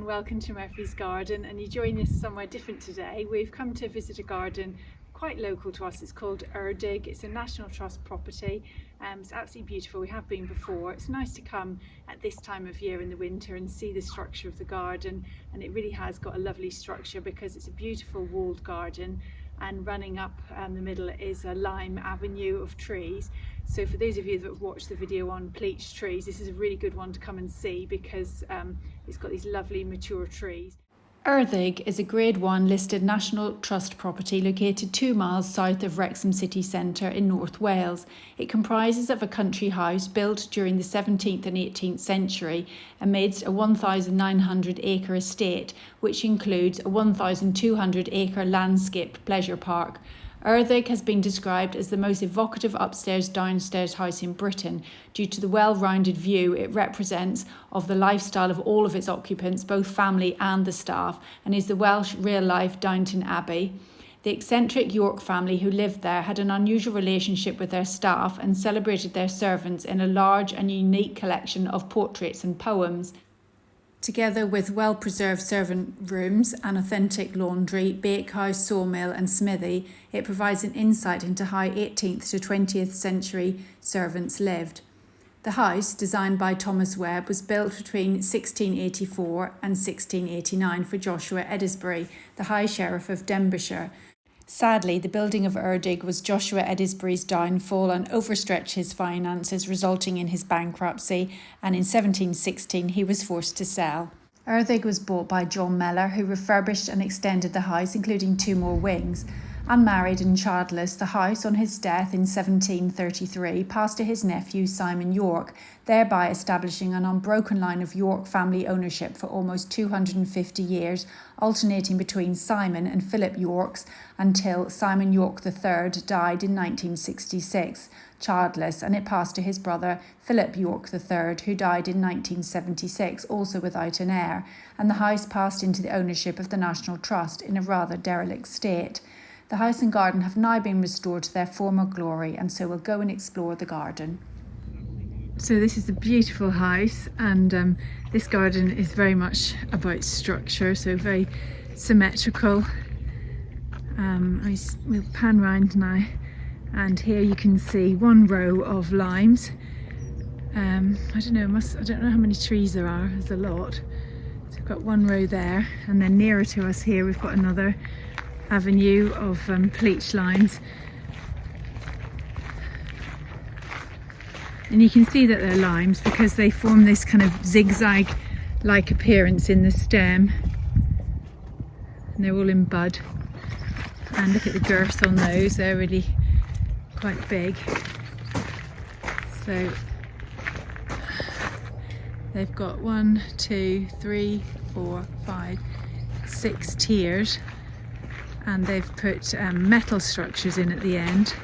welcome to Murphy's Garden, and you join us somewhere different today. We've come to visit a garden quite local to us. It's called Erddig. It's a National Trust property. It's absolutely beautiful. We have been before. It's nice to come at this time of year in the winter and see the structure of the garden, and it really has got a lovely structure because it's a beautiful walled garden, and running up the middle is a lime avenue of trees. So for those of you that have watched the video on pleached trees, this is a really good one to come and see because it's got these lovely mature trees. Erddig is a Grade 1 listed National Trust property located 2 miles south of Wrexham city centre in North Wales. It comprises of a country house built during the 17th and 18th century amidst a 1,900 acre estate, which includes a 1,200 acre landscaped pleasure park. Erddig has been described as the most evocative upstairs-downstairs house in Britain due to the well-rounded view it represents of the lifestyle of all of its occupants, both family and the staff, and is the Welsh real-life Downton Abbey. The eccentric York family who lived there had an unusual relationship with their staff and celebrated their servants in a large and unique collection of portraits and poems. Together with well-preserved servant rooms, an authentic laundry, bakehouse, sawmill and smithy, it provides an insight into how 18th to 20th century servants lived. The house, designed by Thomas Webb, was built between 1684 and 1689 for Joshua Edisbury, the High Sheriff of Denbighshire. Sadly, the building of Erddig was Joshua Edisbury's downfall and overstretched his finances, resulting in his bankruptcy, and in 1716 he was forced to sell. Erddig was bought by John Mellor, who refurbished and extended the house, including 2 more wings. Unmarried and childless, the house, on his death in 1733, passed to his nephew Simon York, thereby establishing an unbroken line of York family ownership for almost 250 years, alternating between Simon and Philip Yorks until Simon York III died in 1966, childless, and it passed to his brother Philip York III, who died in 1976, also without an heir, and the house passed into the ownership of the National Trust in a rather derelict state. The house and garden have now been restored to their former glory, and so we'll go and explore the garden. So this is a beautiful house, and this garden is very much about structure, so very symmetrical. We'll pan round now, and here you can see one row of limes. I don't know how many trees there are. There's a lot. So we've got one row there, and then nearer to us here we've got another avenue of pleached limes, and you can see that they're limes because they form this kind of zigzag like appearance in the stem, and they're all in bud. And look at the girth on those, they're really quite big. So they've got 1, 2, 3, 4, 5, 6 tiers, and they've put metal structures in at the end.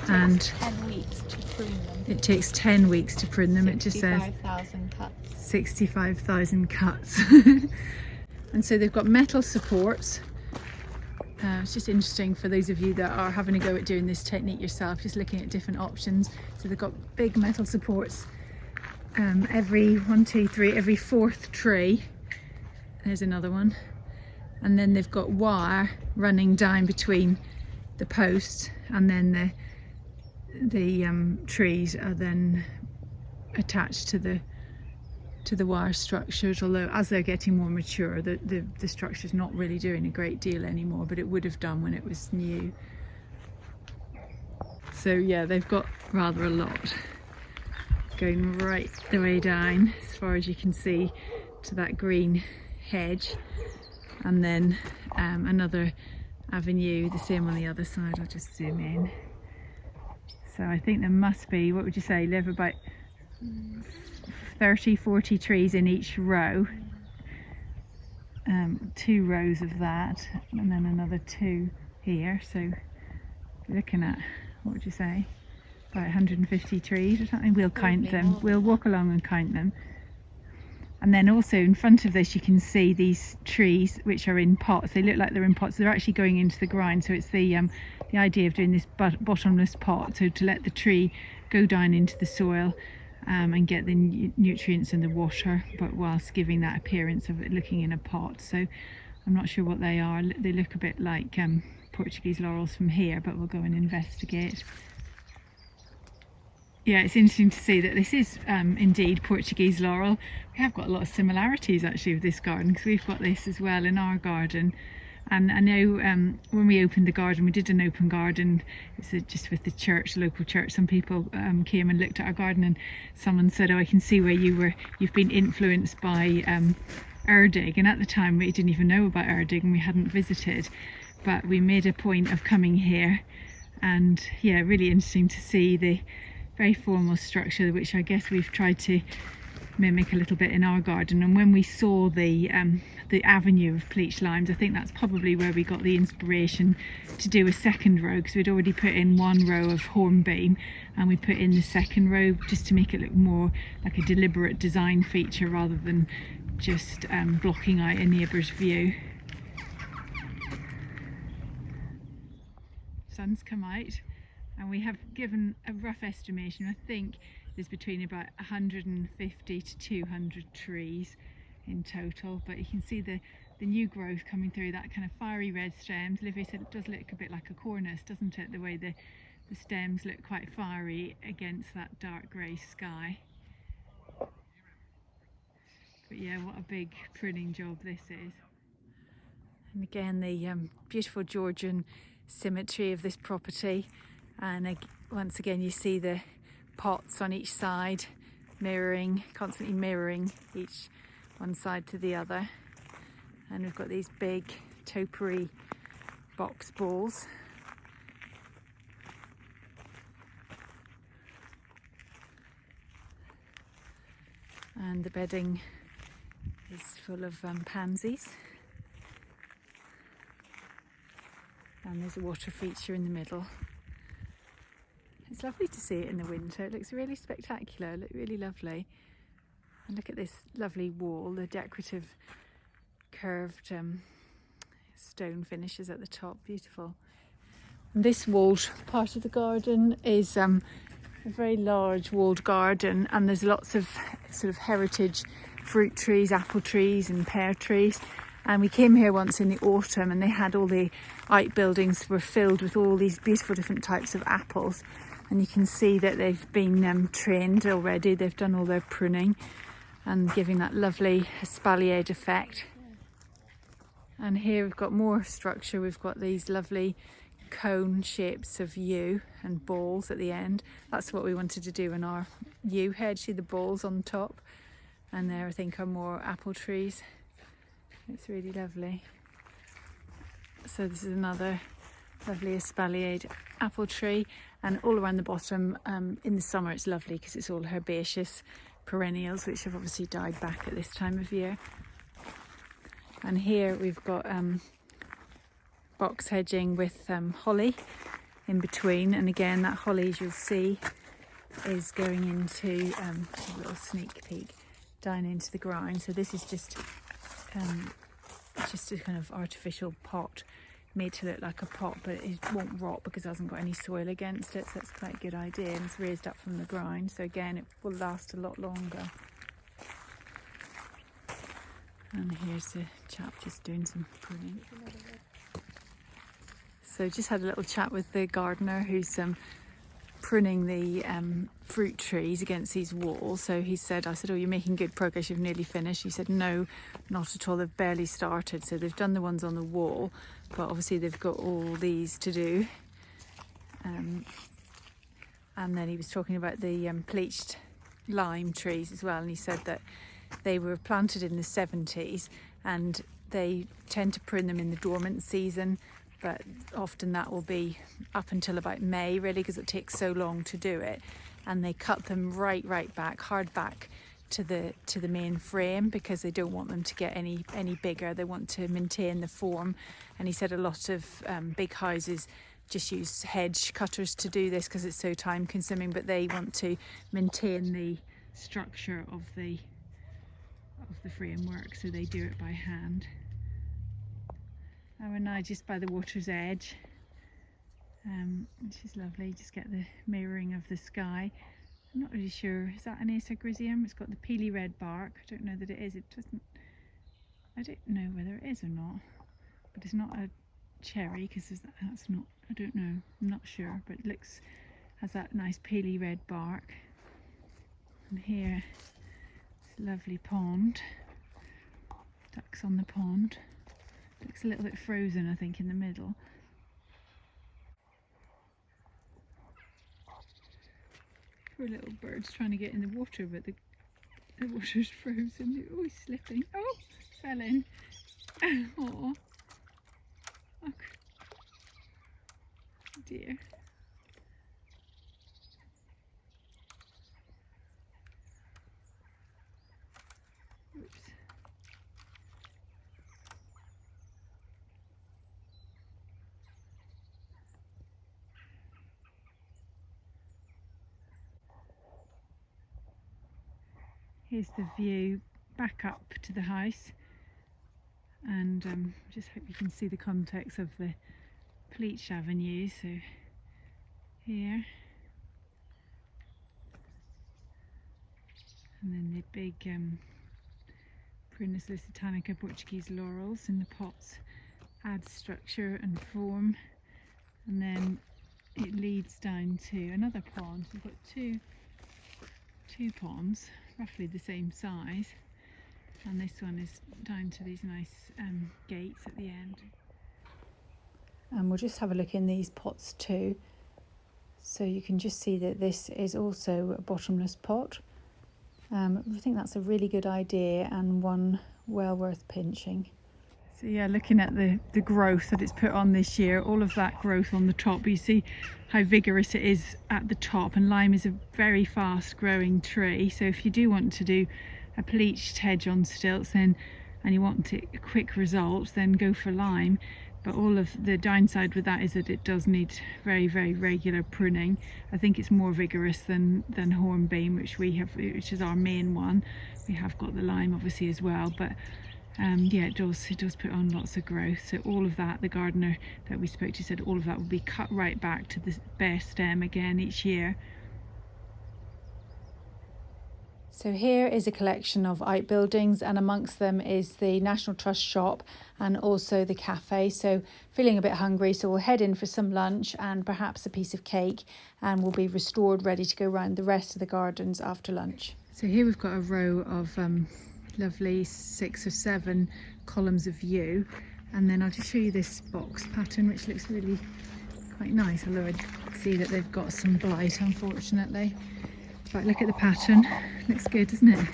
And 10 weeks to prune them. It takes 10 weeks to prune them. It just says 65,000 cuts. 65,000 cuts. And so they've got metal supports. It's just interesting for those of you that are having a go at doing this technique yourself, just looking at different options. So they've got big metal supports every 1, 2, 3, every 4th tree. There's another one. And then they've got wire running down between the posts, and then the trees are then attached to the wire structures, although as they're getting more mature the structure's not really doing a great deal anymore, but it would have done when it was new. So yeah, they've got rather a lot going right the way down as far as you can see to that green hedge, and then another avenue, the same on the other side. I'll just zoom in. So I think there must be, what would you say, live about 30-40 trees in each row. 2 rows of that, and then another 2 here. So you're looking at, what would you say, about 150 trees or something. We'll count them. We'll walk along and count them. And then also in front of this you can see these trees which are in pots. They look like they're in pots. They're actually going into the ground. So it's the idea of doing this bottomless pot, so to let the tree go down into the soil and get the nutrients in the water, but whilst giving that appearance of it looking in a pot. So I'm not sure what they are. They look a bit like Portuguese laurels from here, but we'll go and investigate. Yeah, it's interesting to see that this is indeed Portuguese laurel. We have got a lot of similarities actually with this garden, because we've got this as well in our garden. And I know when we opened the garden, we did an open garden, it's just with the church, local church. Some people came and looked at our garden, and someone said, oh, I can see where you've been influenced by Erddig. And at the time we didn't even know about Erddig and we hadn't visited, but we made a point of coming here. And yeah, really interesting to see the very formal structure, which I guess we've tried to mimic a little bit in our garden. And when we saw the avenue of pleached limes, I think that's probably where we got the inspiration to do a second row, because we'd already put in one row of hornbeam and we put in the second row just to make it look more like a deliberate design feature rather than just blocking out a neighbour's view. Sun's come out and we have given a rough estimation. I think there's between about 150 to 200 trees in total, but you can see the new growth coming through, that kind of fiery red stems. Olivia said it does look a bit like a cornice, doesn't it, the way the stems look quite fiery against that dark grey sky. But yeah, what a big pruning job this is. And again, the beautiful Georgian symmetry of this property, and once again you see the pots on each side mirroring, constantly mirroring each one side to the other. And we've got these big topiary box balls. And the bedding is full of pansies. And there's a water feature in the middle. It's lovely to see it in the winter. It looks really spectacular, it looks really lovely. And look at this lovely wall, the decorative curved stone finishes at the top, beautiful. And this walled part of the garden is a very large walled garden, and there's lots of sort of heritage fruit trees, apple trees and pear trees. And we came here once in the autumn and they had all the outbuildings were filled with all these beautiful different types of apples. And you can see that they've been trained already. They've done all their pruning and giving that lovely Espaliered effect. And here we've got more structure. We've got these lovely cone shapes of yew and balls at the end. That's what we wanted to do in our yew hedge. See the balls on top, and there I think are more apple trees. It's really lovely. So this is another lovely Espaliered apple tree, and all around the bottom in the summer it's lovely because it's all herbaceous perennials which have obviously died back at this time of year. And here we've got box hedging with holly in between, and again that holly, as you'll see, is going into a little sneak peek down into the ground. So this is just a kind of artificial pot made to look like a pot, but it won't rot because it hasn't got any soil against it, so it's quite a good idea. And it's raised up from the ground, so again it will last a lot longer. And here's the chap just doing some pruning. So just had a little chat with the gardener who's pruning the fruit trees against these walls. So he said, I said, oh, you're making good progress, you've nearly finished. He said, no, not at all, they've barely started. So they've done the ones on the wall, but obviously they've got all these to do. And then he was talking about the pleached lime trees as well, and he said that they were planted in the 70s and they tend to prune them in the dormant season, but often that will be up until about May really, because it takes so long to do it. And they cut them right back, hard back to the main frame, because they don't want them to get any bigger. They want to maintain the form. And he said a lot of big houses just use hedge cutters to do this because it's so time consuming, but they want to maintain the structure of the framework, so they do it by hand. And we're now just by the water's edge, which is lovely. Just get the mirroring of the sky. I'm not really sure. Is that an Acer? It's got the peely red bark. I don't know that it is. It doesn't. I don't know whether it is or not. But it's not a cherry because that's not. I don't know. I'm not sure. But it has that nice peely red bark. And here, this lovely pond. Ducks on the pond. Looks a little bit frozen, I think, in the middle. Poor little birds trying to get in the water, but the water's frozen. Oh, he's slipping. Oh, fell in. Oh, oh dear. Oops. Here's the view back up to the house, and just hope you can see the context of the pleached avenue. So here, and then the big Prunus lusitanica Portuguese laurels in the pots add structure and form, and then it leads down to another pond. We've got two ponds roughly the same size, and this one is down to these nice gates at the end. And we'll just have a look in these pots too, so you can just see that this is also a bottomless pot. I think that's a really good idea and one well worth pinching. So yeah, looking at the growth that it's put on this year, all of that growth on the top, you see how vigorous it is at the top, and lime is a very fast growing tree. So if you do want to do a pleached hedge on stilts and you want a quick result, then go for lime. But all of the downside with that is that it does need very, very regular pruning. I think it's more vigorous than hornbeam, which is our main one. We have got the lime obviously as well, but yeah, it does put on lots of growth. So all of that, the gardener that we spoke to said all of that will be cut right back to the bare stem again each year. So here is a collection of outbuildings, and amongst them is the National Trust shop and also the cafe. So feeling a bit hungry, so we'll head in for some lunch and perhaps a piece of cake, and we'll be restored, ready to go around the rest of the gardens after lunch. So here we've got a row of lovely 6 or 7 columns of view, and then I'll just show you this box pattern, which looks really quite nice, although I see that they've got some blight, unfortunately. But look at the pattern, looks good, doesn't it?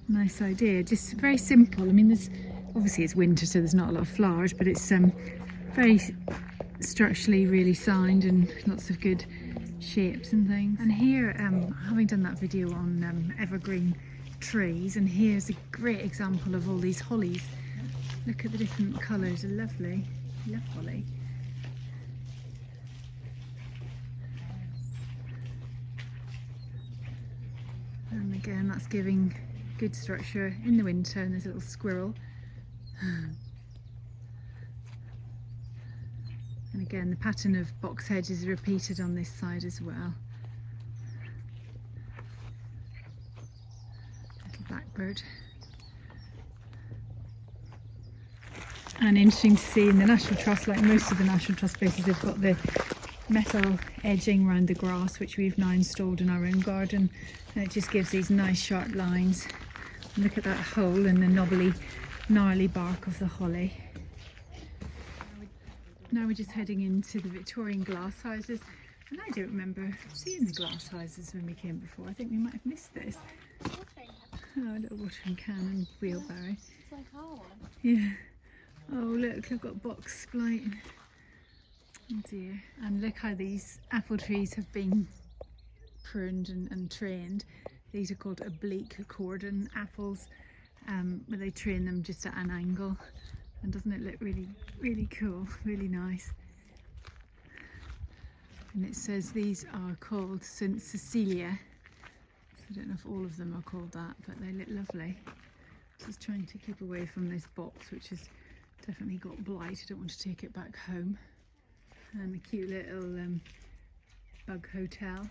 Nice idea, just very simple. I mean, there's obviously it's winter, so there's not a lot of flowers, but it's very structurally really sound and lots of good shapes and things. And here, having done that video on evergreen trees, and here's a great example of all these hollies. Look at the different colours, they're lovely. I love holly. And again, that's giving good structure in the winter, and there's a little squirrel. And again, the pattern of box hedge is repeated on this side as well. Little blackbird. And interesting to see in the National Trust, like most of the National Trust places, they've got the metal edging around the grass, which we've now installed in our own garden, and it just gives these nice sharp lines. And look at that hole in the knobbly, gnarly bark of the holly. Now we're just heading into the Victorian glasshouses, and I don't remember seeing the glasshouses when we came before. I think we might have missed this. Oh, a little watering can and wheelbarrow. It's like our one. Yeah. Oh look, I've got box blight. Oh dear. And look how these apple trees have been pruned and trained. These are called oblique cordon apples, where they train them just at an angle. And doesn't it look really, really cool, really nice? And it says these are called St. Cecilia. So I don't know if all of them are called that, but they look lovely. Just trying to keep away from this box, which has definitely got blight. I don't want to take it back home. And a cute little bug hotel.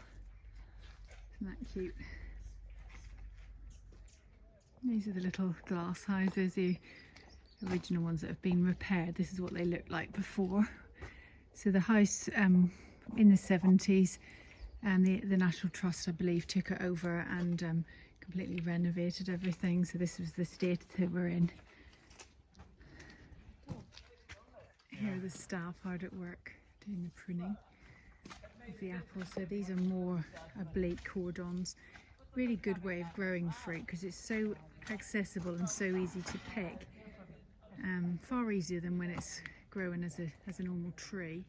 Isn't that cute? These are the little glass houses, the original ones that have been repaired. This is what they looked like before. So the house in the 70s, and the National Trust, I believe, took it over and completely renovated everything. So this was the state that we're in. Here are the staff hard at work doing the pruning of the apples. So these are more oblique cordons. Really good way of growing fruit because it's so accessible and so easy to pick. Far easier than when it's growing as a normal tree.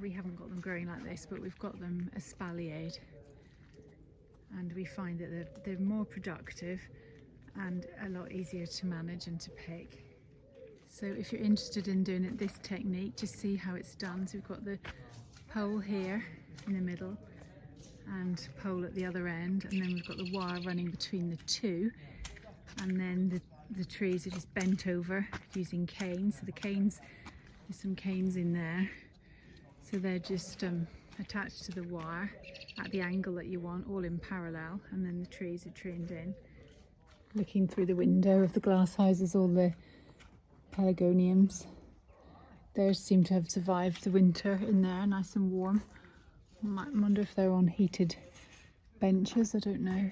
We haven't got them growing like this, but we've got them espaliered, and we find that they're more productive and a lot easier to manage and to pick. So if you're interested in doing it this technique, just see how it's done. So we've got the pole here in the middle and pole at the other end, and then we've got the wire running between the two, and then the trees are just bent over using canes. So the canes, there's some canes in there, so they're just attached to the wire at the angle that you want, all in parallel, and then the trees are trained in. Looking through the window of the glass houses, all the pelargoniums. Theirs seem to have survived the winter in there, nice and warm. I wonder if they're on heated benches, I don't know.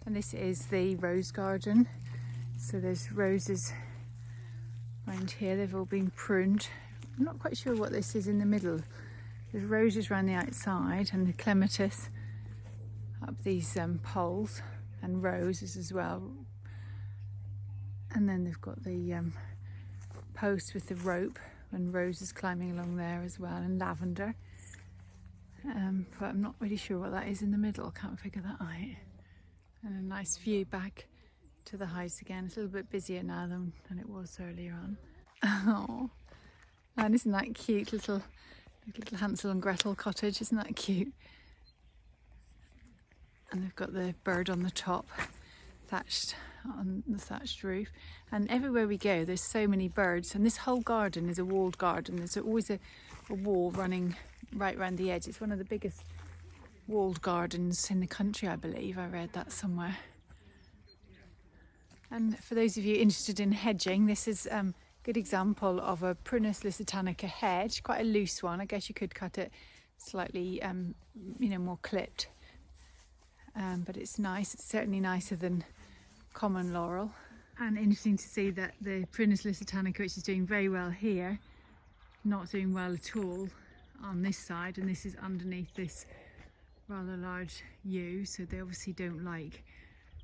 And this is the rose garden. So there's roses around here, they've all been pruned. I'm not quite sure what this is in the middle. There's roses around the outside and the clematis up these poles, and roses as well. And then they've got the post with the rope and roses climbing along there as well, and lavender. But I'm not really sure what that is in the middle, can't figure that out. And a nice view back to the house again. It's a little bit busier now than it was earlier on. Oh, and isn't that cute? Little Hansel and Gretel cottage, isn't that cute? And they've got the bird on the top, thatched on the thatched roof. And everywhere we go, there's so many birds. And this whole garden is a walled garden. There's always a wall running right around the edge. It's one of the biggest walled gardens in the country, I believe. I read that somewhere. And for those of you interested in hedging, this is a good example of a Prunus lusitanica hedge, quite a loose one. I guess you could cut it slightly, more clipped. But it's nice. It's certainly nicer than common laurel. And interesting to see that the Prunus lusitanica, which is doing very well here, not doing well at all on this side, and this is underneath this rather large yew, so they obviously don't like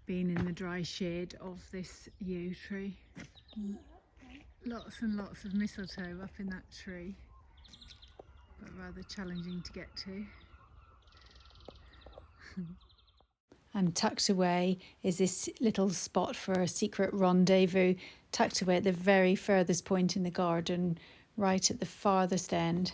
being in the dry shade of this yew tree. Lots and lots of mistletoe up in that tree, but rather challenging to get to. And tucked away is this little spot for a secret rendezvous, tucked away at the very furthest point in the garden, right at the farthest end.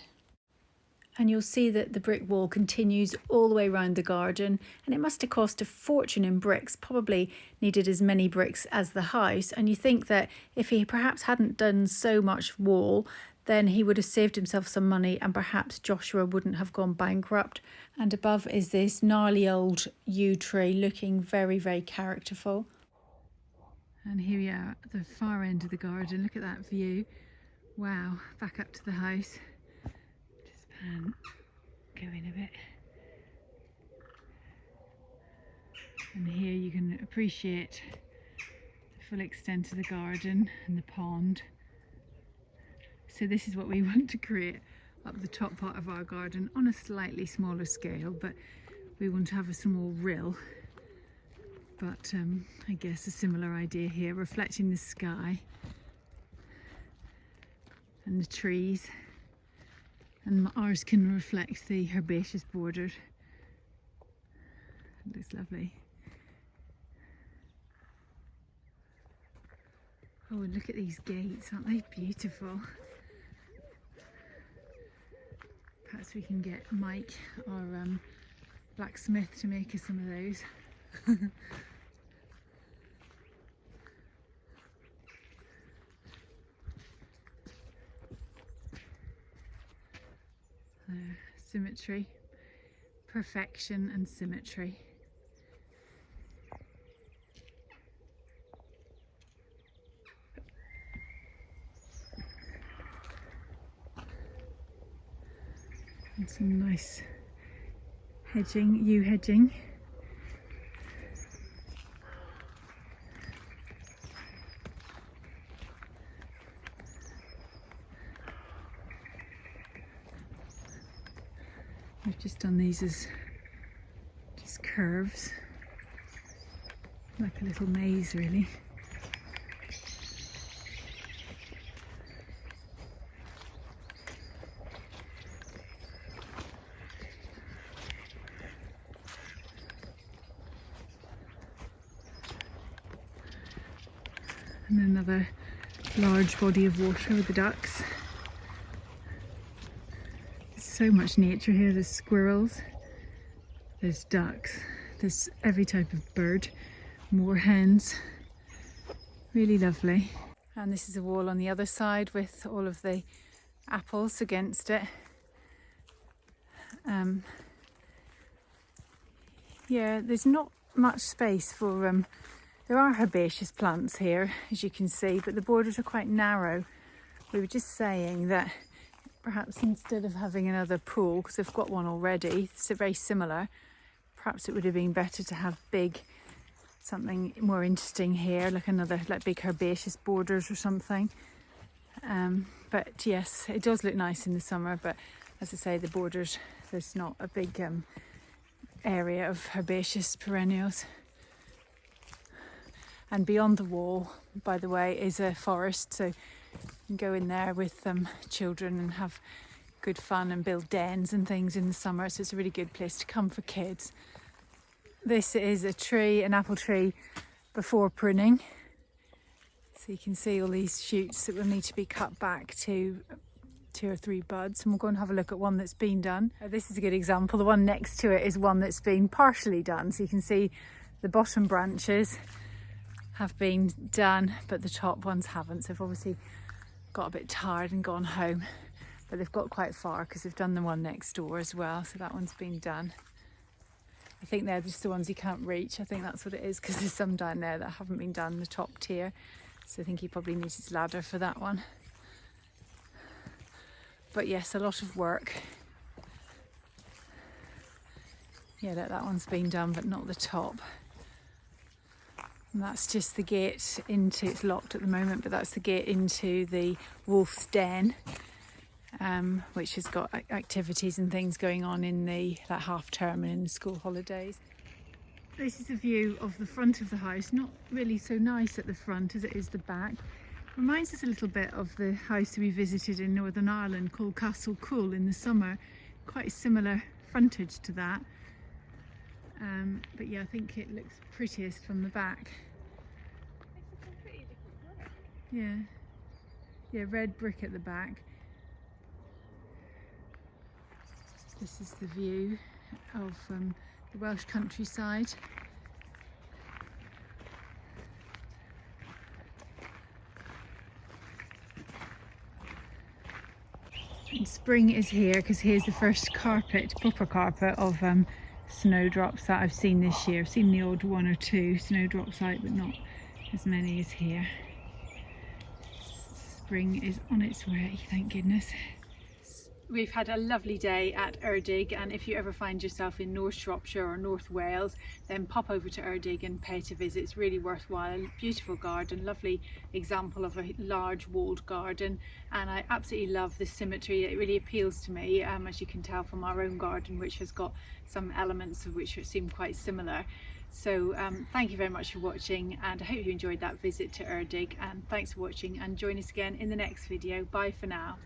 And you'll see that the brick wall continues all the way around the garden, and it must have cost a fortune in bricks, probably needed as many bricks as the house. And you think that if he perhaps hadn't done so much wall, then he would have saved himself some money and perhaps Joshua wouldn't have gone bankrupt. And above is this gnarly old yew tree looking very, very characterful. And here we are at the far end of the garden. Look at that view. Wow, back up to the house. And go in a bit, and here you can appreciate the full extent of the garden and the pond. So this is what we want to create up the top part of our garden on a slightly smaller scale, but we want to have a small rill, but I guess a similar idea here, reflecting the sky and the trees. And ours can reflect the herbaceous borders. It looks lovely. Oh, and look at these gates, aren't they beautiful? Perhaps we can get Mike, our blacksmith, to make us some of those. Symmetry, perfection and symmetry. And some nice hedging, yew hedging. I've just done these as just curves, like a little maze really. And another large body of water with the ducks. There's so much nature here. There's squirrels, there's ducks, there's every type of bird, moorhens. Really lovely. And this is a wall on the other side with all of the apples against it. Yeah, there's not much space for there are herbaceous plants here, as you can see, but the borders are quite narrow. We were just saying that perhaps instead of having another pool, because they've got one already, it's very similar, perhaps it would have been better to have something more interesting here, like big herbaceous borders or something. But yes, it does look nice in the summer, but as I say, the borders, there's not a big area of herbaceous perennials. And beyond the wall, by the way, is a forest, so you can go in there with children and have good fun and build dens and things in the summer, so it's a really good place to come for kids. This is a tree, an apple tree, before pruning. So you can see all these shoots that will need to be cut back to 2 or 3 buds, and we'll go and have a look at one that's been done. This is a good example. The one next to it is one that's been partially done, so you can see the bottom branches have been done, but the top ones haven't. So they've obviously got a bit tired and gone home, but they've got quite far because they've done the one next door as well. So that one's been done. I think they're just the ones you can't reach. I think that's what it is, because there's some down there that haven't been done, the top tier. So I think he probably needs his ladder for that one. But yes, a lot of work. Yeah, that one's been done, but not the top. And that's just the gate into, it's locked at the moment, but that's the gate into the wolf's den, which has got activities and things going on in the half term and in the school holidays. This is a view of the front of the house, not really so nice at the front as it is the back. Reminds us a little bit of the house we visited in Northern Ireland called Castle Cool in the summer. Quite a similar frontage to that. But yeah, I think it looks prettiest from the back. Yeah, red brick at the back. This is the view of the Welsh countryside. And spring is here because here's the first proper carpet of snowdrops that I've seen this year. I've seen the odd 1 or 2 snowdrops out, but not as many as here. Spring is on its way, thank goodness. We've had a lovely day at Erddig, and if you ever find yourself in North Shropshire or North Wales, then pop over to Erddig and pay it a visit. It's really worthwhile. Beautiful garden, lovely example of a large walled garden, and I absolutely love the symmetry. It really appeals to me, as you can tell from our own garden, which has got some elements of which seem quite similar. So thank you very much for watching, and I hope you enjoyed that visit to Erddig, and thanks for watching, and join us again in the next video. Bye for now.